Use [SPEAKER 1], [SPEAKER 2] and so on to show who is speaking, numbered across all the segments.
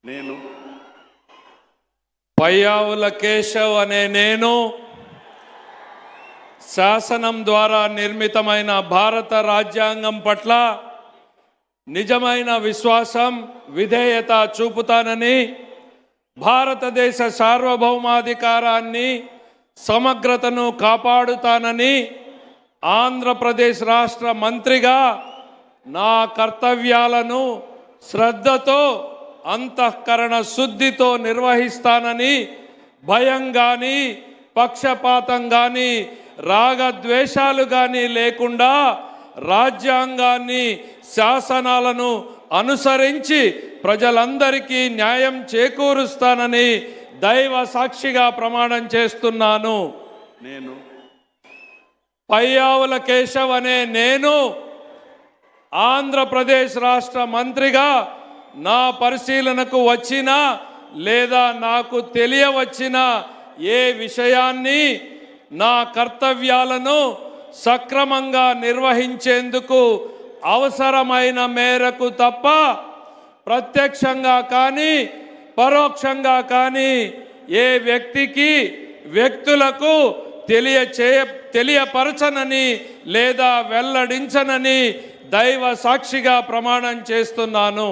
[SPEAKER 1] నేను పయ్యావుల కేశవ్ అనే నేను శాసనం ద్వారా నిర్మితమైన భారత రాజ్యాంగం పట్ల నిజమైన విశ్వాసం విధేయత చూపుతానని భారతదేశ సార్వభౌమాధికారాన్ని సమగ్రతను కాపాడుతానని ఆంధ్రప్రదేశ్ రాష్ట్ర మంత్రిగా నా కర్తవ్యాలను శ్రద్ధతో అంతఃకరణ శుద్ధితో నిర్వహిస్తానని భయం కానీ పక్షపాతం కానీ రాగద్వేషాలు కానీ లేకుండా రాజ్యాంగాన్ని శాసనాలను అనుసరించి ప్రజలందరికీ న్యాయం చేకూరుస్తానని దైవ సాక్షిగా ప్రమాణం చేస్తున్నాను. నేను పయ్యావుల కేశవ్ అనే నేను ఆంధ్రప్రదేశ్ రాష్ట్ర మంత్రిగా నా పరిశీలనకు వచ్చిన లేదా నాకు తెలియవచ్చిన ఏ విషయాన్ని నా కర్తవ్యాలను సక్రమంగా నిర్వహించేందుకు అవసరమైన మేరకు తప్ప ప్రత్యక్షంగా కానీ పరోక్షంగా కానీ ఏ వ్యక్తులకు తెలియపరచనని లేదా వెల్లడించనని దైవ సాక్షిగా ప్రమాణం చేస్తున్నాను.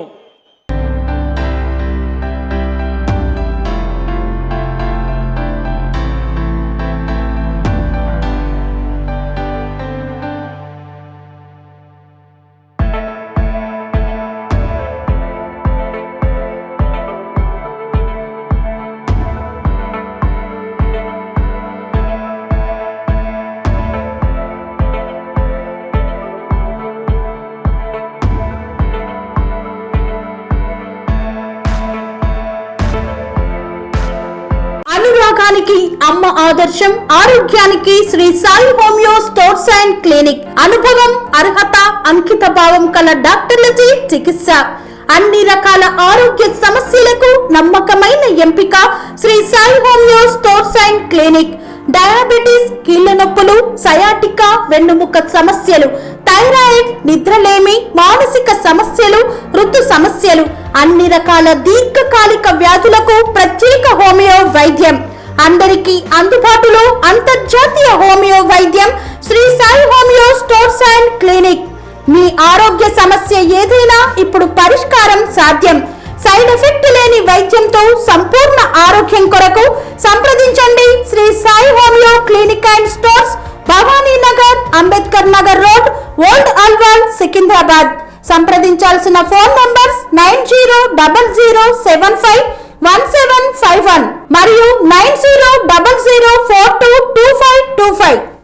[SPEAKER 2] అనురాగానికి అమ్మ ఆదర్శం, ఆరోగ్యానికి Sri Sai homeo stores and clinic. అనుభవం, అర్హత, అంకిత భావం కల డాక్టర్లచే చికిత్స. అన్ని రకాల ఆరోగ్య సమస్యలకు నమ్మకమైన ఎంపిక Sri Sai homeo stores and clinic. Diabetes, కీళ్ల నొప్పులు, సయాటికా, వెన్నుముక సమస్యలు, థైరాయిడ్, నిద్రలేమి, మానసిక సమస్యలు, ఋతు సమస్యలు, అన్ని రకాల దీర్ఘకాలిక వ్యాధులకు ప్రత్యేక హోమియో వైద్యం. అందరికీ అందుబాటులో అంతర్జాతీయ హోమియో వైద్యం Shri Sai homeo stores and clinic. మీ ఆరోగ్య సమస్య ఏదైనా ఇప్పుడు పరిష్కారం సాధ్యం. సైడ్ ఎఫెక్ట్ లేని వైద్యంతో సంపూర్ణ ఆరోగ్యం కొరకు సంప్రదించండి Shri Sai homeo clinic and stores, Bhavani Nagar, Ambedkar Nagar road, old Alwal, Secunderabad. సంప్రదించాల్సిన ఫోన్ నంబర్స్ 9000751751 మరియు 9000422525.